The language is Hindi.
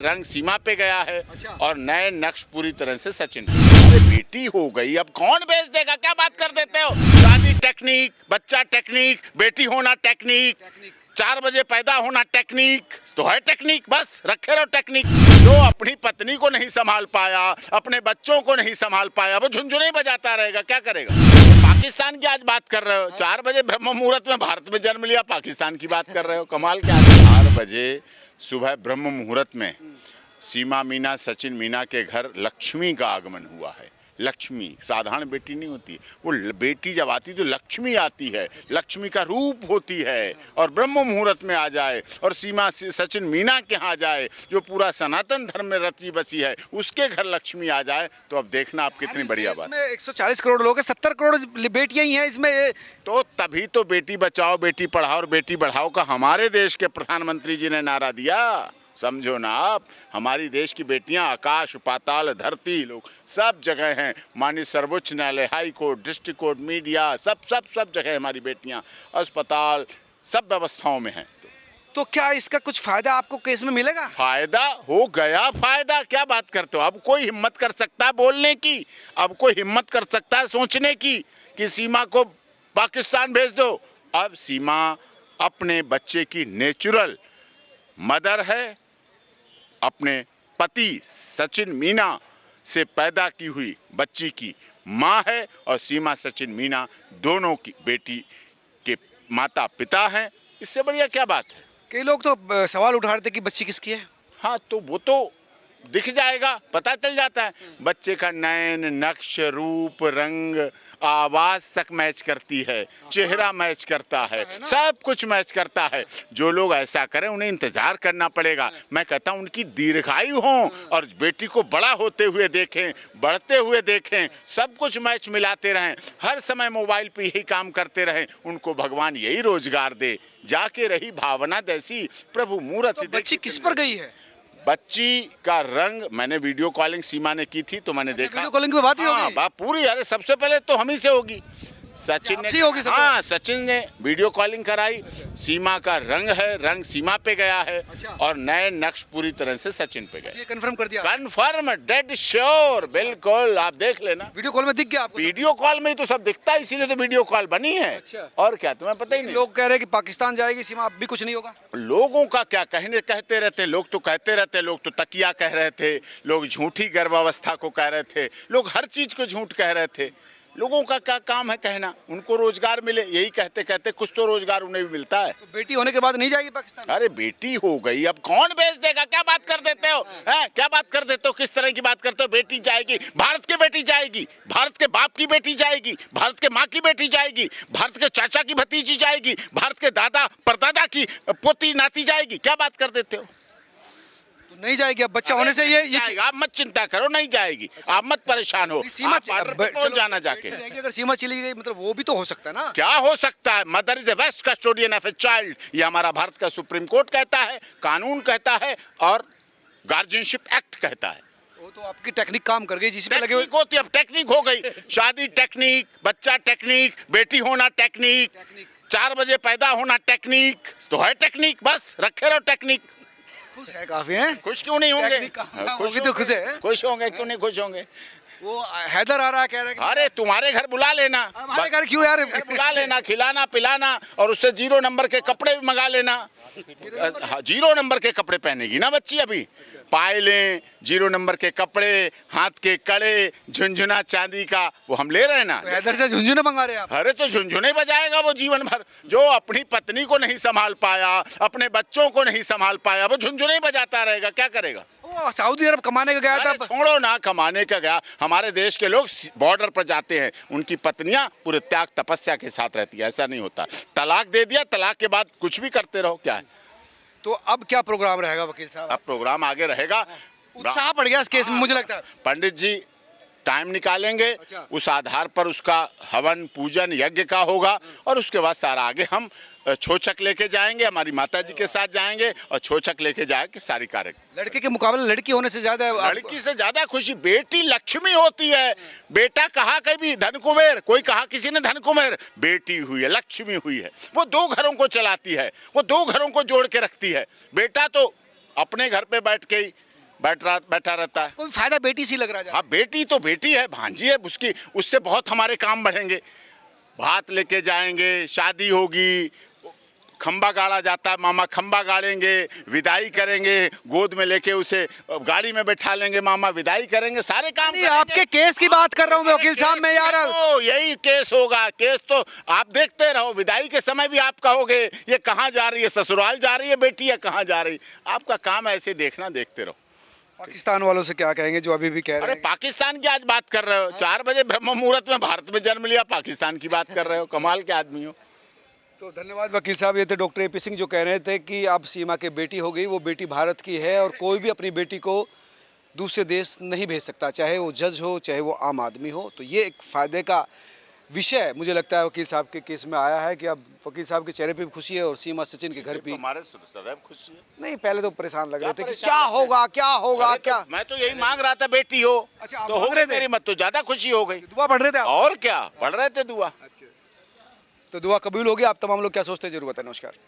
रंग सीमा पे गया है। अच्छा। और नए नक्श पूरी तरह से सचिन। अरे बेटी हो गई, अब कौन बेच देगा? क्या बात कर देते हो? शादी टेक्निक, बच्चा टेक्निक, बेटी होना टेक्निक, 4 बजे पैदा होना टेक्निक, तो है टेक्निक, बस रखे रहो टेक्निक। जो अपनी पत्नी को नहीं संभाल पाया, अपने बच्चों को नहीं संभाल पाया, वो झुनझुने ही बजाता रहेगा, क्या करेगा? पाकिस्तान की आज बात कर रहे हो, 4 बजे ब्रह्म मुहूर्त में भारत में जन्म लिया, पाकिस्तान की बात कर रहे हो, कमाल क्या है? 4 बजे सुबह ब्रह्म मुहूर्त में सीमा मीना, सचिन मीना के घर लक्ष्मी का आगमन हुआ है। लक्ष्मी साधारण बेटी नहीं होती, वो बेटी जब आती तो लक्ष्मी आती है, लक्ष्मी का रूप होती है। और ब्रह्म मुहूर्त में आ जाए और सीमा सचिन मीना के यहाँ जाए, जो पूरा सनातन धर्म में रची बसी है, उसके घर लक्ष्मी आ जाए, तो अब देखना आप कितनी बढ़िया बात। इसमें 140 करोड़ लोग हैं, 70 करोड़ बेटियां ही हैं इसमें। तो तभी तो बेटी बचाओ बेटी पढ़ाओ और बेटी बढ़ाओ का हमारे देश के प्रधानमंत्री जी ने नारा दिया। समझो ना आप, हमारी देश की बेटियां आकाश पाताल धरती लोग सब जगह हैं। माननीय सर्वोच्च न्यायालय, high court, district court, media, सब जगह हमारी बेटियां, अस्पताल, सब व्यवस्थाओं में हैं। तो क्या इसका कुछ फायदा आपको केस में मिलेगा? फायदा हो गया, फायदा क्या बात करते हो? अब कोई हिम्मत कर सकता है बोलने की? अब कोई हिम्मत कर सकता है सोचने की कि सीमा को पाकिस्तान भेज दो? अब सीमा अपने बच्चे की नेचुरल मदर है, अपने पति सचिन मीना से पैदा की हुई बच्ची की माँ है, और सीमा सचिन मीना दोनों की बेटी के माता पिता हैं। इससे बढ़िया क्या बात है? कई लोग तो सवाल उठा रहे थे कि बच्ची किसकी है। हाँ, तो वो तो दिख जाएगा, पता चल जाता है। बच्चे का नयन नक्श रूप रंग आवाज तक मैच करती है, चेहरा मैच करता है, सब कुछ मैच करता है। जो लोग ऐसा करें उन्हें इंतजार करना पड़ेगा। मैं कहता हूं उनकी दीर्घायु हो और बेटी को बड़ा होते हुए देखें, बढ़ते हुए देखें, सब कुछ मैच मिलाते रहें, हर समय मोबाइल पे यही काम करते रहें। उनको भगवान यही रोजगार दे। जाके रही भावना जैसी प्रभु मूर्ति। तो बच्ची किस पर गई है? बच्ची का रंग, मैंने वीडियो कॉलिंग सीमा ने की थी तो मैंने देखा। वीडियो कॉलिंग पे बात भी होगी? हाँ, बात पूरी। अरे सबसे पहले तो हम ही से होगी। सचिन ने, होगी सब। हाँ, सचिन ने वीडियो कॉलिंग कराई। सीमा का रंग है, रंग सीमा पे गया है। अच्छा। और नए नक्श पूरी तरह से सचिन पे गए। ये कंफर्म कर दिया? कंफर्म, डेड श्योर, बिल्कुल। आप देख लेना, वीडियो कॉल में दिख गया आपको? वीडियो कॉल में ही तो सब दिखता है, इसीलिए तो वीडियो कॉल बनी है। अच्छा। और क्या, तुम्हें पता ही नहीं? लोग कह रहे हैं कि पाकिस्तान जाएगी सीमा, अब भी कुछ नहीं होगा। लोगों का क्या कहते रहते, लोग तो कहते रहते। लोग तो तकिया कह रहे थे, लोग झूठी गर्भावस्था को कह रहे थे, लोग हर चीज को झूठ कह रहे थे। लोगों का क्या काम है कहना? उनको रोजगार मिले, यही कहते कहते कुछ तो रोजगार उन्हें भी मिलता है। तो बेटी होने के बाद नहीं जाएगी पाकिस्तान? अरे बेटी हो गई, अब कौन बेच देगा? क्या बात कर देते हो? हैं, क्या बात कर देते हो? किस तरह की बात करते हो? बेटी जाएगी, भारत की बेटी जाएगी, भारत के बाप की बेटी जाएगी, भारत के माँ की बेटी जाएगी, भारत के चाचा की भतीजी जाएगी, भारत के दादा परदादा की पोती नाती जाएगी। क्या बात कर देते हो? तो नहीं जाएगी। अब बच्चा होने से ये आप मत चिंता करो, नहीं जाएगी। आप मत परेशान हो। सीमा आप border पे पहुंच जाना जाके। अगर सीमा चली गई मतलब वो भी तो हो सकता है ना? क्या हो सकता है? Mother is a best custodian of a child, ये हमारा भारत का सुप्रीम कोर्ट कहता है, कानून कहता है, और गार्जियनशिप एक्ट कहता है। वो तो आपकी टेक्निक काम कर गई जिसमें लगे हुए। टेक्निक होती, अब टेक्निक हो गई। शादी टेक्निक, बच्चा टेक्निक, बेटी होना टेक्निक, 4 बजे पैदा होना टेक्निक, तो है टेक्निक, बस रखे रहो टेक्निक। खुश है काफी हैं? खुश क्यों नहीं होंगे? वो भी तो खुश है। खुश होंगे, क्यों नहीं खुश होंगे? वो हैदर आ रहा है, कह रहा है कि अरे तुम्हारे घर बुला लेना, हमारे घर क्यों यार? घर बुला लेना, खिलाना पिलाना, और उससे 0 नंबर के कपड़े भी मंगा लेना। 0 नंबर के कपड़े पहनेगी ना बच्ची अभी। पायलें, 0 नंबर के कपड़े, हाथ के कड़े, झुनझुना चांदी का, वो हम ले रहे हैं ना। तो हैदर से झुनझुने मंगा रहे हैं आप? अरे तो झुनझुने बजाएगा वो जीवन भर। जो अपनी पत्नी को नहीं संभाल पाया, अपने बच्चों को नहीं संभाल पाया, वो झुनझुने ही बजाता रहेगा, क्या करेगा? वो सऊदी अरब कमाने का गया था। छोड़ो ना, कमाने का गया। हमारे देश के लोग बॉर्डर पर जाते हैं, उनकी पत्नियां पूरे त्याग तपस्या के साथ रहती है। ऐसा नहीं होता। तलाक दे दिया, तलाक के बाद कुछ भी करते रहो, क्या है? तो अब क्या प्रोग्राम रहेगा वकील साहब? अब प्रोग्राम आगे रहेगा। उत्साह पड़ गया इस केस में, मुझे लगता है। पंडित जी टाइम निकालेंगे, अच्छा। उस आधार पर उसका हवन पूजन यज्ञ का होगा, और उसके बाद सारा आगे हम छोचक लेके जाएंगे, हमारी माता जी के साथ जाएंगे और छोचक लेके जाएंगे सारी कार्य। लड़के के मुकाबले लड़की होने से ज्यादा लड़की से ज्यादा खुशी बेटी लक्ष्मी होती है। बेटा कहा कभी धन कुबेर, कोई कहा किसी ने धन कुबेर, बेटी हुई है, लक्ष्मी हुई है। वो 2 घरों को चलाती है, वो 2 घरों को जोड़ के रखती है। बेटा तो अपने घर पे बैठ के ही बैठा रहता है। कोई फायदा बेटी से लग रहा है। हाँ, बेटी तो बेटी है, भांजी है उसकी, उससे बहुत हमारे काम बढ़ेंगे। भात लेके जाएंगे, शादी होगी, खंबा गाड़ा जाता है, मामा खंबा गाड़ेंगे, विदाई करेंगे, गोद में लेके उसे गाड़ी में बैठा लेंगे, मामा विदाई करेंगे, सारे काम नहीं, करेंगे। आपके केस की बात कर रहा हूँ मैं वकील साहब, मैं यार तो यही केस होगा। केस तो आप देखते रहो, विदाई के समय भी आप कहोगे ये कहाँ जा रही है, ससुराल जा रही है बेटी या कहाँ जा रही। आपका काम ऐसे देखना, देखते रहो। पाकिस्तान वालों से क्या कहेंगे जो अभी भी कह रहे अरे हैं? पाकिस्तान की आज बात कर रहे हो, 4 बजे ब्रह्म मुहूर्त में भारत में जन्म लिया, पाकिस्तान की बात कर रहे हो, कमाल के आदमी हो। तो धन्यवाद वकील साहब। ये थे डॉक्टर एपी सिंह जो कह रहे थे कि अब सीमा की बेटी हो गई, वो बेटी भारत की है और कोई भी अपनी बेटी को दूसरे देश नहीं भेज सकता, चाहे वो जज हो चाहे वो आम आदमी हो। तो ये एक फ़ायदे का विषय मुझे लगता है वकील साहब के केस में आया है कि अब वकील साहब के चेहरे पे भी खुशी है और सीमा सचिन के घर पे हमारे सदैव खुशी है। नहीं, पहले तो परेशान लग रहे थे कि परेशान क्या लगते हैं? होगा क्या होगा अरे तो क्या। मैं तो यही मांग रहा था बेटी हो। अच्छा, आप तो हो मांग रहे गई थे? मेरी, मत तो ज्यादा खुशी हो गई। दुआ पढ़ रहे थे आप? और क्या पढ़ रहे थे दुआ। तो दुआ कबूल होगी। आप तमाम लोग क्या सोचते हैं जरूर बताएं। नमस्कार।